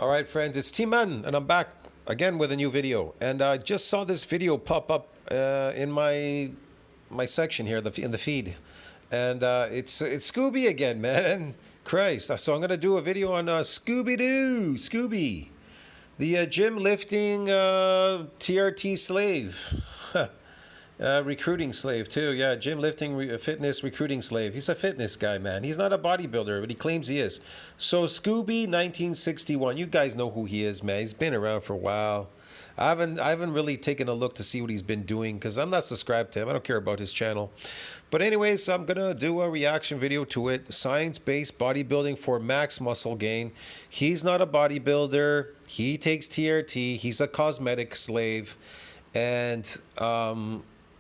All right, friends, it's T-Man, and I'm back again with a new video. And I just saw this video pop up in my section here, in the feed, and it's Scooby again, man. Christ! So I'm gonna do a video on Scooby, the gym lifting TRT slave. Recruiting slave too, yeah. Gym lifting fitness recruiting slave. He's a fitness guy, man. He's not a bodybuilder, but he claims he is. So Scooby, 1961. You guys know who he is, man. He's been around for a while. I haven't really taken a look to see what he's been doing because I'm not subscribed to him. I don't care about his channel. But anyways, I'm gonna do a reaction video to it. Science-based bodybuilding for max muscle gain. He's not a bodybuilder. He takes TRT. He's a cosmetic slave, and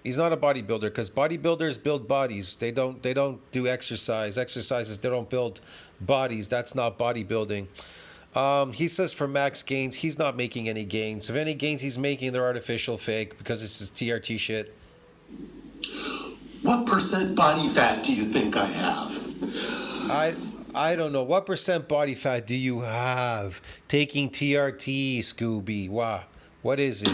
he's not a bodybuilder because bodybuilders build bodies. They don't do exercises. They don't build bodies. That's not bodybuilding. He says for max gains, he's not making any gains. If any gains he's making, they're artificial, fake, because this is TRT shit. What percent body fat do you think I have? I don't know. What percent body fat do you have taking TRT, Scooby? Wow. What is it?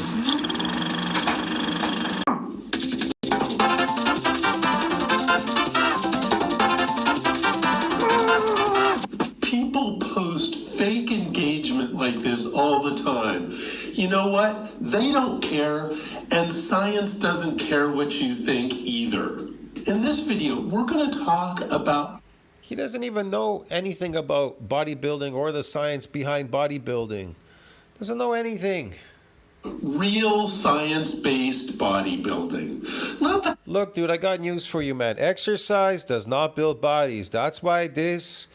People post fake engagement like this all the time. You know what? They don't care, and science doesn't care what you think either. In this video, we're going to talk about... He doesn't even know anything about bodybuilding or the science behind bodybuilding. Doesn't know anything. Real science-based bodybuilding. Not that... Look, dude, I got news for you, man. Exercise does not build bodies. That's why this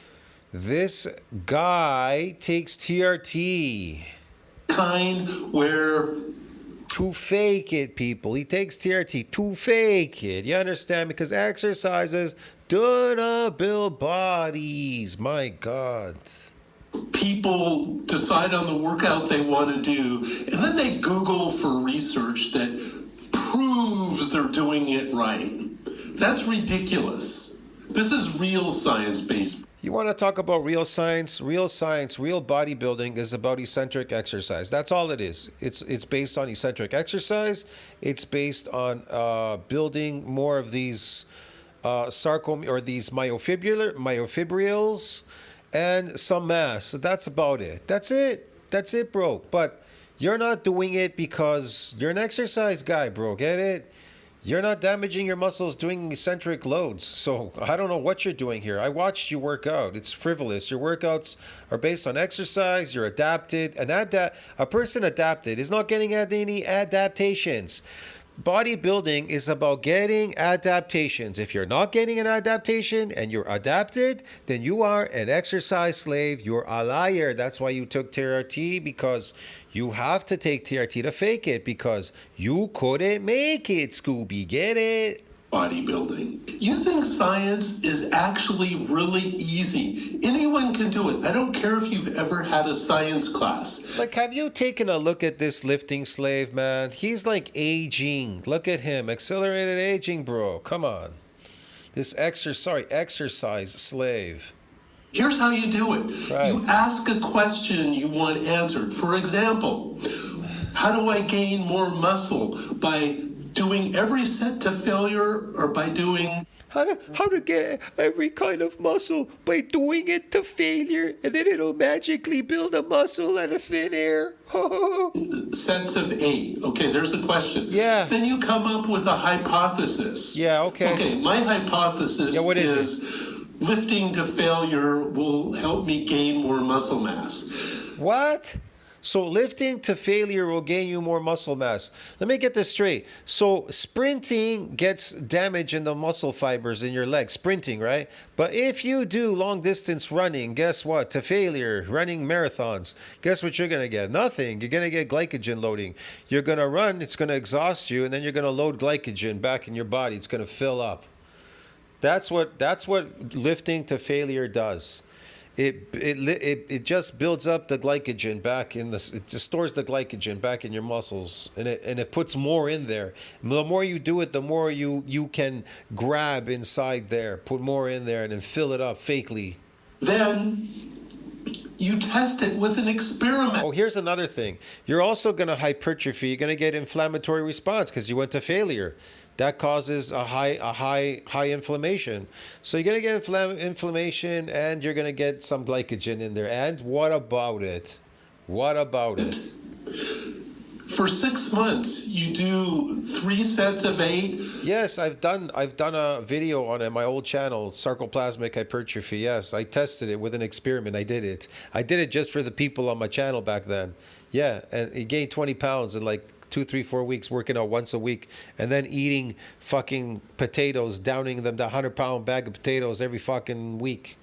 guy takes TRT. Kind where... To fake it, people. He takes TRT to fake it. You understand? Because exercises do not build bodies. My God. People decide on the workout they want to do, and then they Google for research that proves they're doing it right. That's ridiculous. This is real science-based. You want to talk about real science? Real science, real bodybuilding is about eccentric exercise. That's all it is. It's based on eccentric exercise. It's based on building more of these sarcom or these myofibrils and some mass. So that's about it. That's it, bro. But you're not doing it because you're an exercise guy, bro. Get it? You're not damaging your muscles doing eccentric loads. So I don't know what you're doing here. I watched you work out. It's frivolous. Your workouts are based on exercise. You're adapted. A person adapted is not getting any adaptations. Bodybuilding is about getting adaptations. If you're not getting an adaptation and you're adapted, then you are an exercise slave. You're a liar. That's why you took TRT, because you have to take TRT to fake it, because you couldn't make it, Scooby. Get it? Bodybuilding. Using science is actually really easy. Anyone can do it. I don't care if you've ever had a science class. Like, have you taken a look at this lifting slave, man? He's like aging. Look at him. Accelerated aging, bro. Come on. This exercise slave. Here's how you do it. Christ. You ask a question you want answered. For example, how do I gain more muscle? By doing every set to failure, or by doing... How to get every kind of muscle by doing it to failure, and then it'll magically build a muscle out of thin air. Sets of 8. Okay, there's a question. Yeah. Then you come up with a hypothesis. Yeah, okay. Okay, my hypothesis is lifting to failure will help me gain more muscle mass. What? So lifting to failure will gain you more muscle mass. Let me get this straight. So sprinting gets damage in the muscle fibers in your legs, sprinting, right? But if you do long distance running, guess what? To failure, running marathons, guess what you're going to get? Nothing. You're going to get glycogen loading. You're going to run, it's going to exhaust you, and then you're going to load glycogen back in your body. It's going to fill up. That's what lifting to failure does. It just builds up the glycogen back in it just stores the glycogen back in your muscles, and it puts more in there. The more you do it, the more you can grab inside there, put more in there, and then fill it up fakely. Then You test it with an experiment. Oh, here's another thing. You're also going to hypertrophy. You're going to get inflammatory response because you went to failure. That causes a high inflammation. So you're going to get inflammation, and you're going to get some glycogen in there. And what about it? What about it? For 6 months, you do 3 sets of 8. Yes, I've done a video on it, my old channel, sarcoplasmic hypertrophy. Yes, I tested it with an experiment. I did it just for the people on my channel back then. Yeah, and he gained 20 pounds in like 2, 3, 4 weeks, working out once a week, and then eating fucking potatoes, downing them the 100-pound bag of potatoes every fucking week.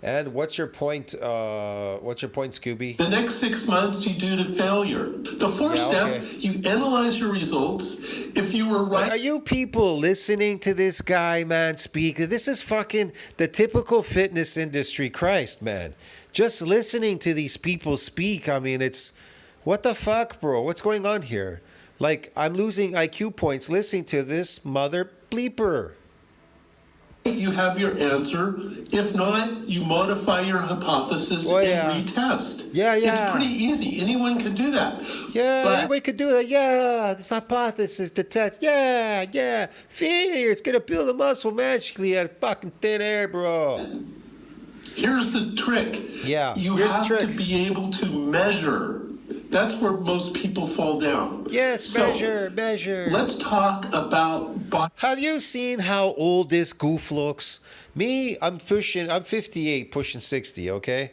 And what's your point? What's your point, Scooby? The next 6 months, you do to failure. The fourth step, you analyze your results. If you were right. Are you people listening to this guy, man, speak? This is fucking the typical fitness industry. Christ, man. Just listening to these people speak, I mean, it's... What the fuck, bro? What's going on here? Like, I'm losing IQ points listening to this mother bleeper. You have your answer. If not, you modify your hypothesis and retest. Yeah. It's pretty easy. Anyone can do that. Yeah, anybody could do that. Yeah, this hypothesis to test. Yeah. Failure, it's going to build a muscle magically out of fucking thin air, bro. Here's the trick. Yeah, you have to be able to measure. That's where most people fall down. Yes, measure. Let's talk about... Have you seen how old this goof looks? Me, I'm 58, pushing 60, okay?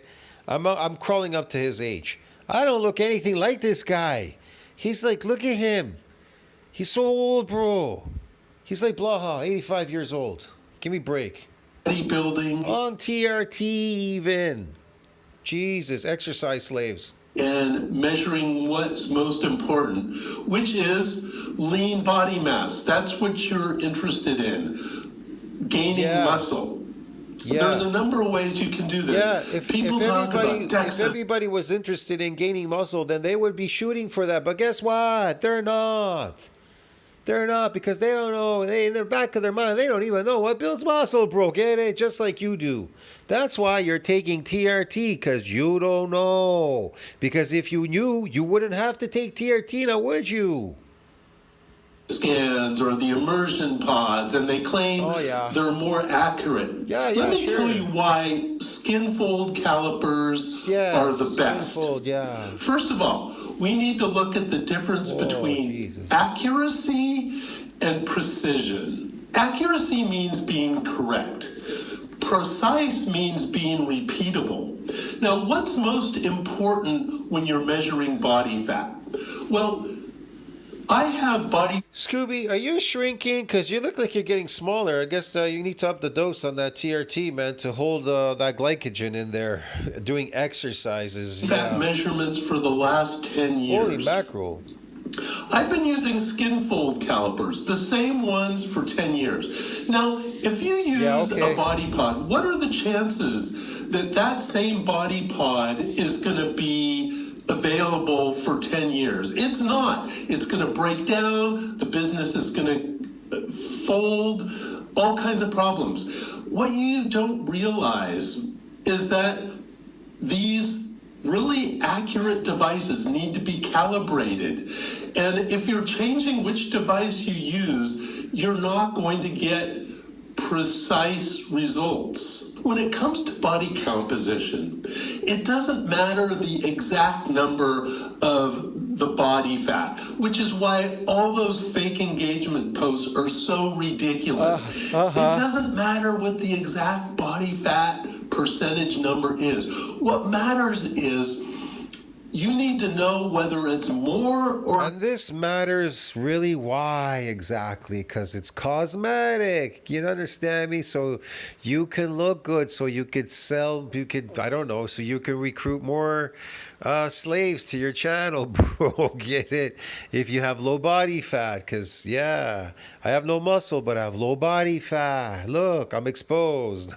I'm crawling up to his age. I don't look anything like this guy. He's like, look at him. He's so old, bro. He's like Blaha, 85 years old. Give me a break. Bodybuilding. On TRT even. Jesus, exercise slaves. And measuring what's most important, which is lean body mass. That's what you're interested in. Gaining muscle. Yeah. There's a number of ways you can do this. Yeah, if everybody was interested in gaining muscle, then they would be shooting for that. But guess what? They're not. They're not, because they don't know. In the back of their mind, they don't even know what builds muscle, bro. Get it? Just like you do. That's why you're taking TRT, because you don't know. Because if you knew, you wouldn't have to take TRT now, would you? Scans or the immersion pods, and they claim they're more accurate. Let me tell you why skin fold calipers are the best. First of all, we need to look at the difference between accuracy and precision. Accuracy means being correct. Precise means being repeatable. Now, what's most important when you're measuring body fat? Well, I have body... Scooby, are you shrinking? Because you look like you're getting smaller. I guess you need to up the dose on that TRT, man, to hold that glycogen in there, doing exercises. Fat measurements for the last 10 years. Holy mackerel. I've been using skin fold calipers, the same ones for 10 years. Now, if you use a body pod, what are the chances that that same body pod is going to be available for 10 years? It's not. It's going to break down. The business is going to fold. All kinds of problems. What you don't realize is that these really accurate devices need to be calibrated. And if you're changing which device you use, you're not going to get precise results. When it comes to body composition, it doesn't matter the exact number of the body fat, which is why all those fake engagement posts are so ridiculous. It doesn't matter what the exact body fat percentage number is. What matters is you need to know whether it's more or... And this matters really why exactly? Because it's cosmetic. You understand me? So you can look good, so you could sell, I don't know, so you can recruit more slaves to your channel, bro. Get it? If you have low body fat, because, I have no muscle, but I have low body fat. Look, I'm exposed.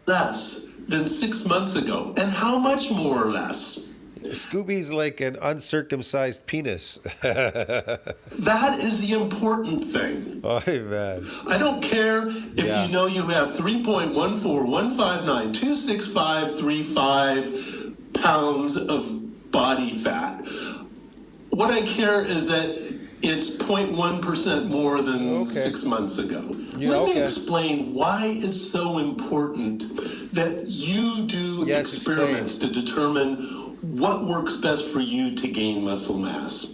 Less than 6 months ago. And how much more or less? Scooby's like an uncircumcised penis. That is the important thing. Oh, man. I don't care if you know you have 3.14159266535 pounds of body fat. What I care is that it's 0.1% more than 6 months ago. Let me explain why it's so important that you do experiments to determine what works best for you to gain muscle mass.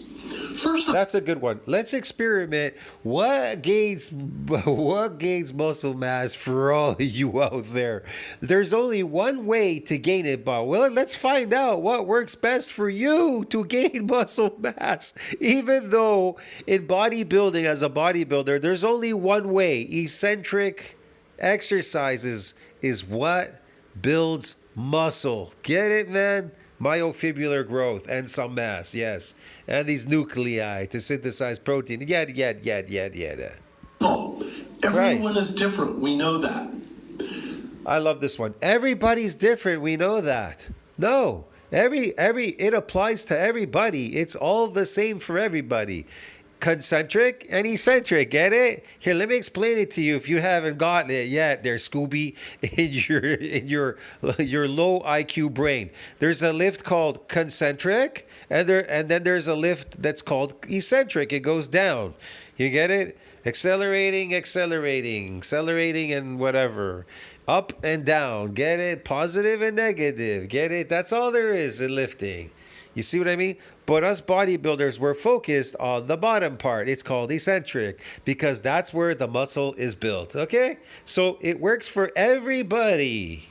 That's a good one. Let's experiment. What gains muscle mass for all of you out there? There's only one way to gain it, but let's find out what works best for you to gain muscle mass. Even though in bodybuilding, as a bodybuilder, there's only one way. Eccentric exercises is what builds muscle. Get it, man? Myofibrillar growth and some mass, yes. And these nuclei to synthesize protein. Yeah. Oh, everyone is different. We know that. I love this one. Everybody's different. We know that. No, it applies to everybody. It's all the same for everybody. Concentric and eccentric, get it? Here, let me explain it to you if you haven't gotten it yet there, Scooby, in your low IQ brain. There's a lift called concentric, and then there's a lift that's called eccentric. It goes down. You get it? Accelerating, and whatever. Up and down. Get it? Positive and negative. Get it? That's all there is in lifting. You see what I mean? But us bodybuilders, we're focused on the bottom part. It's called eccentric because that's where the muscle is built. Okay? So it works for everybody.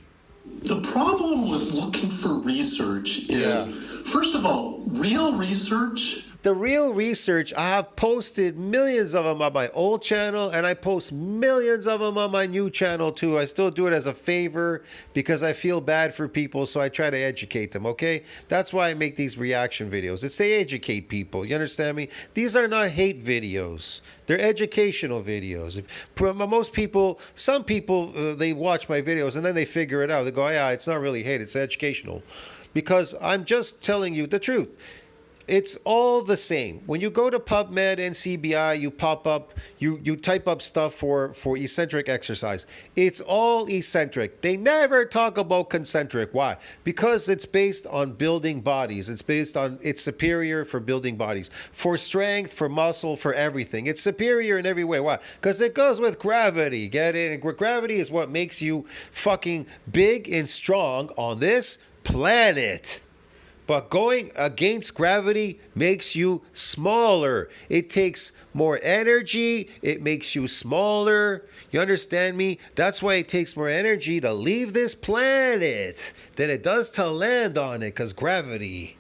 The problem with looking for research is, first of all, real research. The real research, I have posted millions of them on my old channel, and I post millions of them on my new channel too. I still do it as a favor because I feel bad for people, so I try to educate them, okay? That's why I make these reaction videos. It's to educate people, you understand me? These are not hate videos. They're educational videos. Most people, some people, they watch my videos and then they figure it out. They go, yeah, it's not really hate, it's educational. Because I'm just telling you the truth. It's all the same. When you go to PubMed and CBI, you pop up, you type up stuff for eccentric exercise. It's all eccentric. They never talk about concentric. Why? Because it's based on building bodies. It's superior for building bodies. For strength, for muscle, for everything. It's superior in every way. Why? Because it goes with gravity. Get it? And gravity is what makes you fucking big and strong on this planet. But going against gravity makes you smaller. It takes more energy. It makes you smaller. You understand me? That's why it takes more energy to leave this planet than it does to land on it, because gravity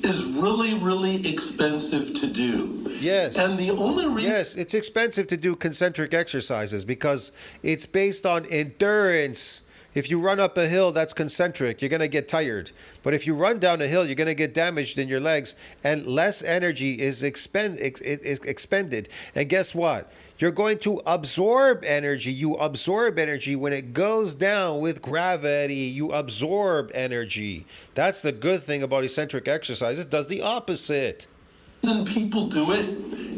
is really, really expensive to do. Yes. And the only reason... Yes, it's expensive to do concentric exercises because it's based on endurance. If you run up a hill, that's concentric. You're going to get tired. But if you run down a hill, you're going to get damaged in your legs, and less energy is expended. And guess what? You're going to absorb energy. You absorb energy when it goes down with gravity. You absorb energy. That's the good thing about eccentric exercise. It does the opposite. The reason people do it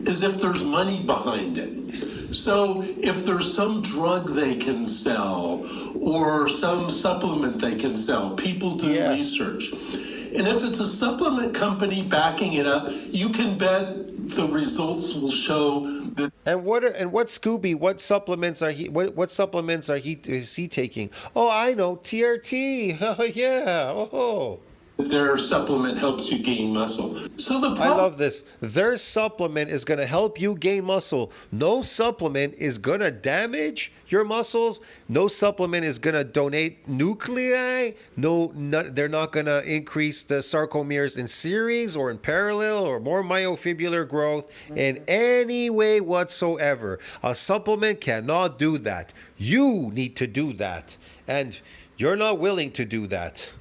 is if there's money behind it. So if there's some drug they can sell or some supplement they can sell, people do research. And if it's a supplement company backing it up, you can bet the results will show that. And what Scooby? What supplements are he? What supplements is he taking? Oh, I know, TRT. Oh yeah. Oh. Their supplement helps you gain muscle. So I love this. Their supplement is going to help you gain muscle. No supplement is going to damage your muscles. No supplement is going to donate nuclei. They're not going to increase the sarcomeres in series or in parallel or more myofibrillar growth in any way whatsoever. A supplement cannot do that. You need to do that. And you're not willing to do that.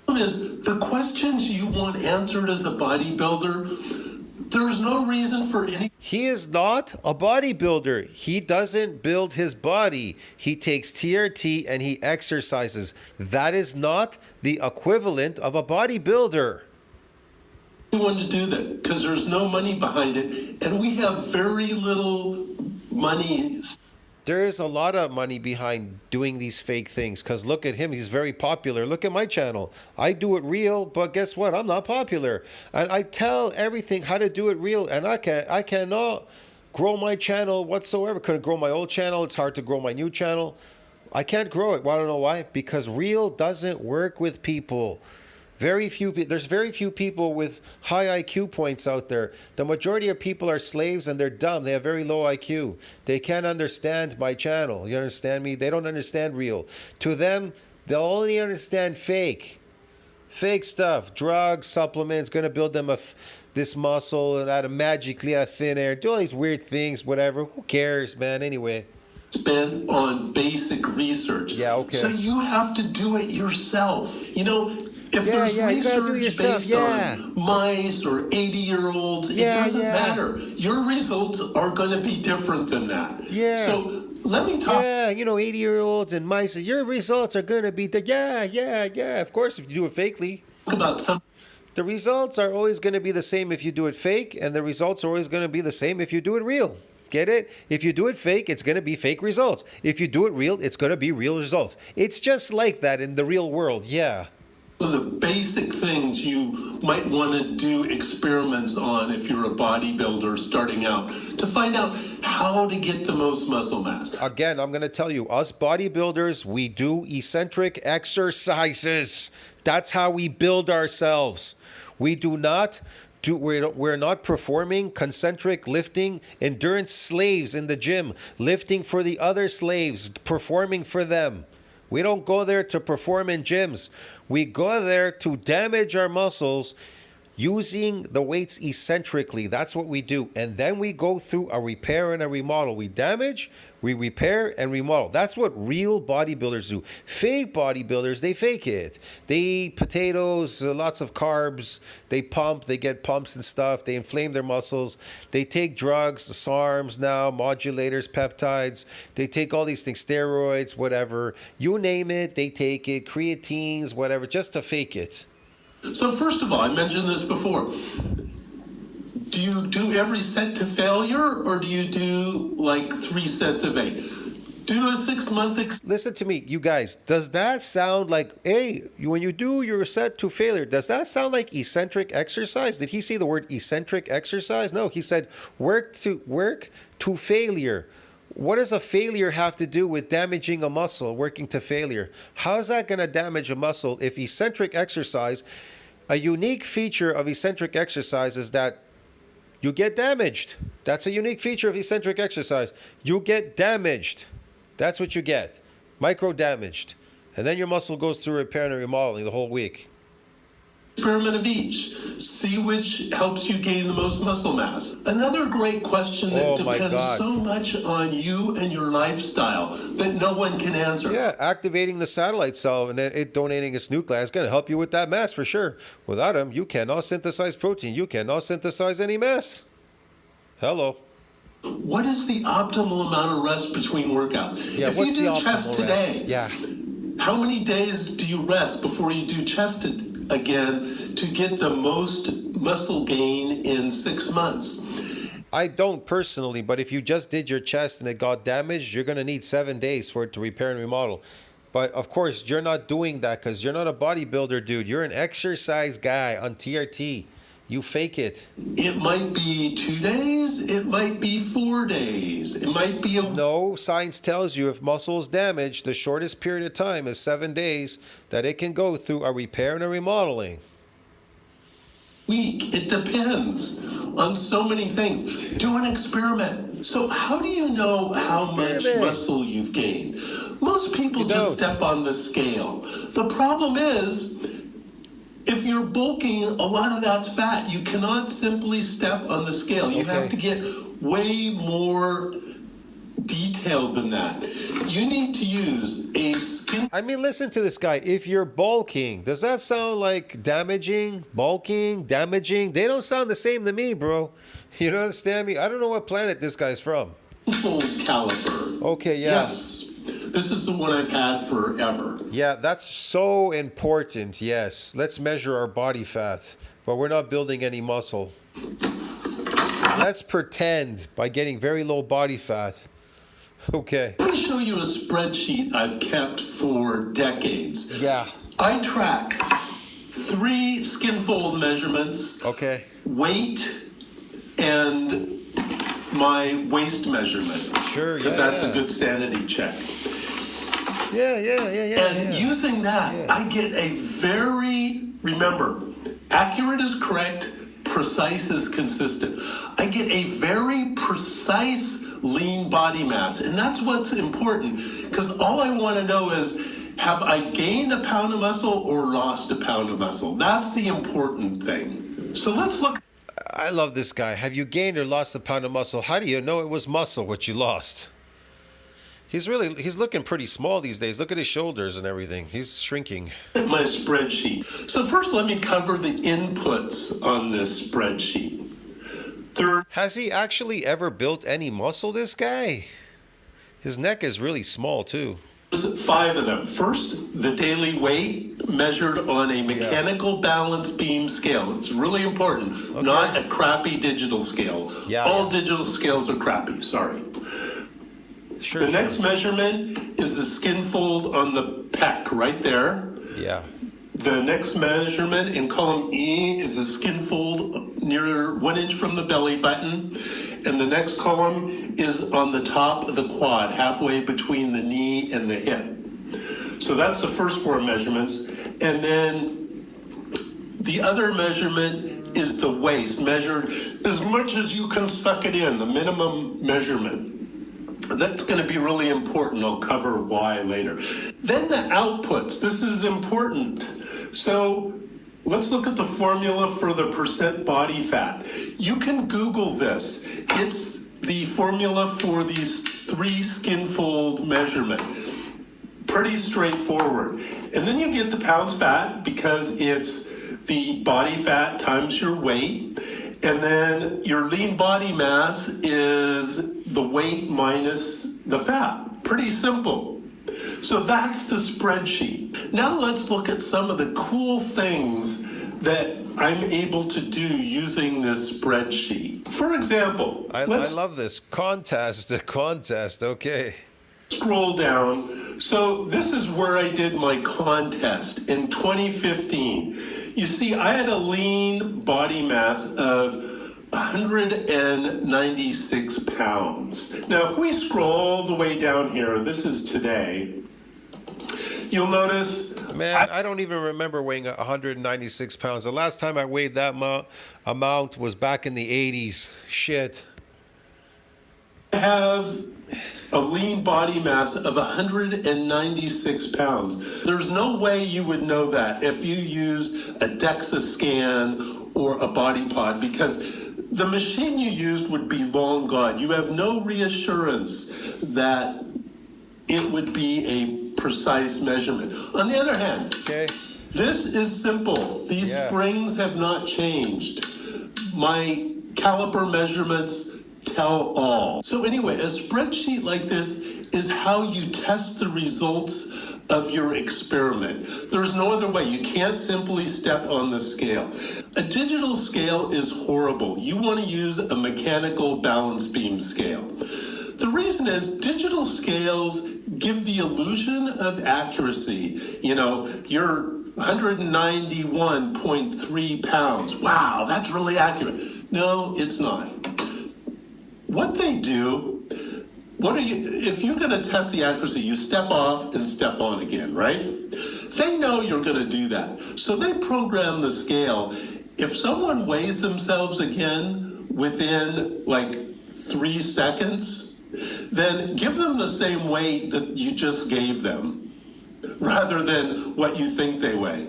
Is the questions you want answered as a bodybuilder, There's no reason for any. He is not a bodybuilder. He doesn't build his body. He takes TRT and he exercises. That is not the equivalent of a bodybuilder. Anyone to do that because there's no money behind it, and we have very little money. There is a lot of money behind doing these fake things because look at him. He's very popular. Look at my channel. I do it real, but guess what? I'm not popular. And I tell everything how to do it real, and I cannot grow my channel whatsoever. Couldn't grow my old channel. It's hard to grow my new channel. I can't grow it. Well, I don't know why. Because real doesn't work with people. There's very few people with high IQ points out there. The majority of people are slaves and they're dumb. They have very low IQ. They can't understand my channel. You understand me? They don't understand real. To them, they'll only understand fake. Fake stuff. Drugs, supplements, going to build them this muscle and magically out of thin air. Do all these weird things, whatever. Who cares, man? Anyway. Spent on basic research. Yeah, okay. So you have to do it yourself. You know, if there's research based on mice or 80-year-olds, it doesn't matter. Your results are going to be different than that. Yeah. So let me talk. Yeah, 80-year-olds and mice, your results are going to be yeah. Of course, if you do it fakely. About some. The results are always going to be the same if you do it fake, and the results are always going to be the same if you do it real. Get it? If you do it fake, it's going to be fake results. If you do it real, it's going to be real results. It's just like that in the real world. Yeah. One of the basic things you might want to do experiments on if you're a bodybuilder starting out to find out how to get the most muscle mass. Again, I'm going to tell you, us bodybuilders, we do eccentric exercises. That's how we build ourselves. We're not performing concentric lifting, endurance slaves in the gym, lifting for the other slaves, performing for them. We don't go there to perform in gyms. We go there to damage our muscles using the weights eccentrically. That's what we do. And then we go through a repair and a remodel. We damage, we repair, and remodel. That's what real bodybuilders do. Fake bodybuilders, they fake it. They eat potatoes, lots of carbs. They pump, they get pumps and stuff. They inflame their muscles. They take drugs, the SARMs now, modulators, peptides. They take all these things, steroids, whatever. You name it, they take it. Creatines, whatever, just to fake it. So first of all, I mentioned this before. Do you do every set to failure, or do you do like 3 sets of 8? Do a 6-month Listen to me, you guys. Does that sound like, hey, when you do your set to failure, does that sound like eccentric exercise? Did he say the word eccentric exercise? No, he said work to failure. What does a failure have to do with damaging a muscle, working to failure? How is that going to damage a muscle if eccentric exercise, a unique feature of eccentric exercise is that you get damaged. That's a unique feature of eccentric exercise. You get damaged. That's what you get. Micro damaged. And then your muscle goes through repair and remodeling the whole week. experiment of each. See which helps you gain the most muscle mass. Another great question that depends so much on you and your lifestyle that no one can answer. Yeah, activating the satellite cell and then it donating its nuclei is going to help you with that mass for sure. Without them, you cannot synthesize protein. You cannot synthesize any mass. Hello. What is the optimal amount of rest between workouts? Yeah, if you do chest today, yeah, how many days do you rest before you do chest again to get the most muscle gain in 6 months? I don't personally, but if you just did your chest and it got damaged, you're going to need 7 days for it to repair and remodel. But of course, you're not doing that because you're not a bodybuilder, dude. You're an exercise guy on TRT. You fake it. It might be 2 days. It might be 4 days. It might be a... No, science tells you if muscle is damaged, the shortest period of time is 7 days that it can go through a repair and a remodeling. Week. It depends on so many things. Do an experiment. So how do you know how much muscle you've gained? Most people just step on the scale. The problem is, if you're bulking, a lot of that's fat. You cannot simply step on the scale. You have to get way more detailed detailed than that. You need to use a skin. I mean, listen to this guy. If you're bulking, does that sound like damaging? Bulking, damaging? They don't sound the same to me, bro. You don't understand me? I don't know what planet this guy's from. Full caliper. Okay, yeah. Yes. This is the one I've had forever. Yeah, that's so important, yes. Let's measure our body fat, but we're not building any muscle. Let's pretend by getting very low body fat. Okay. Let me show you a spreadsheet I've kept for decades. Yeah. I track 3 skin fold measurements, Okay. weight, and my waist measurement. Sure, Because yeah, that's yeah. a good sanity check. Yeah. And using that, I get a very, remember, accurate is correct, precise is consistent. I get a very precise lean body mass. And that's what's important, because all I want to know is, have I gained a pound of muscle or lost a pound of muscle? That's the important thing. So let's look. I love this guy. Have you gained or lost a pound of muscle? How do you know it was muscle what you lost? He's looking pretty small these days. Look at his shoulders and everything. He's shrinking. At my spreadsheet. So first let me cover the inputs on this spreadsheet. Has he actually ever built any muscle, this guy? His neck is really small too. There's 5 of them. First, the daily weight measured on a mechanical balance beam scale. It's really important, not a crappy digital scale. Yeah, All digital scales are crappy, sorry. Sure. The next measurement is the skin fold on the pec right there. Yeah. The next measurement in column E is a skin fold near 1 inch from the belly button. And the next column is on the top of the quad, halfway between the knee and the hip. So that's the first 4 measurements. And then the other measurement is the waist, measured as much as you can suck it in, the minimum measurement. That's going to be really important. I'll cover why later. Then the outputs. This is important. So let's look at the formula for the percent body fat. You can Google this. It's the formula for these 3 skin fold measurement. Pretty straightforward. And then you get the pounds fat because it's the body fat times your weight. And then your lean body mass is the weight minus the fat. Pretty simple. So that's the spreadsheet. Now let's look at some of the cool things that I'm able to do using this spreadsheet. For example, I love this. Contest, okay. Scroll down. So this is where I did my contest in 2015. You see, I had a lean body mass of 196 pounds. Now, if we scroll all the way down here, this is today, you'll notice... Man, I don't even remember weighing 196 pounds. The last time I weighed that amount was back in the 80s. Shit. I have a lean body mass of 196 pounds. There's no way you would know that if you used a DEXA scan or a body pod, because the machine you used would be long gone. You have no reassurance that it would be a precise measurement. On the other hand, this is simple. These springs have not changed. My caliper measurements tell all. So anyway, a spreadsheet like this is how you test the results of your experiment. There's no other way. You can't simply step on the scale. A digital scale is horrible. You want to use a mechanical balance beam scale. The reason is digital scales give the illusion of accuracy. You know, you're 191.3 pounds. Wow, that's really accurate. No, it's not. What they do, if you're going to test the accuracy, you step off and step on again, right? They know you're going to do that. So they program the scale. If someone weighs themselves again within like 3 seconds, then give them the same weight that you just gave them, rather than what you think they weigh.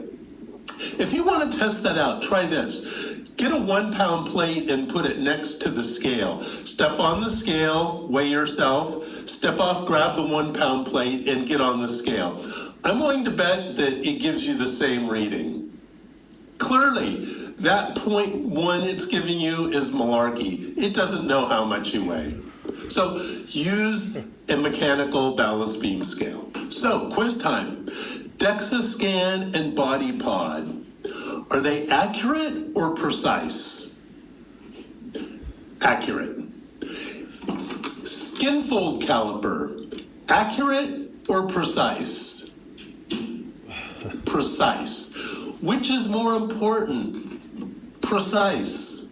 If you want to test that out, try this. Get a 1 pound plate and put it next to the scale. Step on the scale, weigh yourself, step off, grab the 1 pound plate, and get on the scale. I'm willing to bet that it gives you the same reading. Clearly, that 0.1 it's giving you is malarkey. It doesn't know how much you weigh. So use a mechanical balance beam scale. So, quiz time. DEXA scan and body pod. Are they accurate or precise? Accurate. Skin fold caliper. Accurate or precise? Precise. Which is more important? Precise.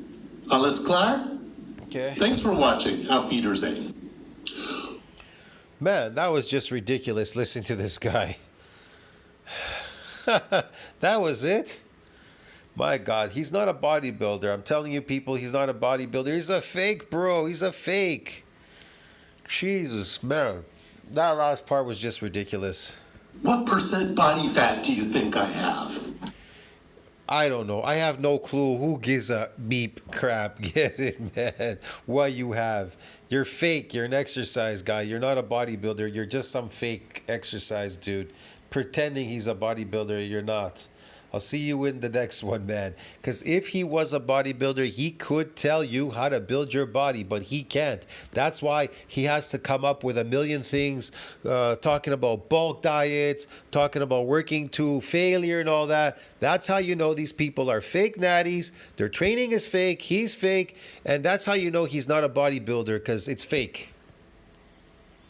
Alles klar? Okay. Thanks for watching Auf Wiedersehen. Man, that was just ridiculous listening to this guy. That was it? My God, he's not a bodybuilder. I'm telling you people, he's not a bodybuilder. He's a fake, bro. He's a fake. Jesus, man. That last part was just ridiculous. What percent body fat do you think I have? I don't know. I have no clue. Who gives a beep crap? Get it, man. What you have. You're fake. You're an exercise guy. You're not a bodybuilder. You're just some fake exercise dude. Pretending he's a bodybuilder. You're not. I'll see you in the next one, man. Because if he was a bodybuilder, he could tell you how to build your body, but he can't. That's why he has to come up with a million things, talking about bulk diets, talking about working to failure and all that. That's how you know these people are fake natties. Their training is fake. He's fake. And that's how you know he's not a bodybuilder, because it's fake.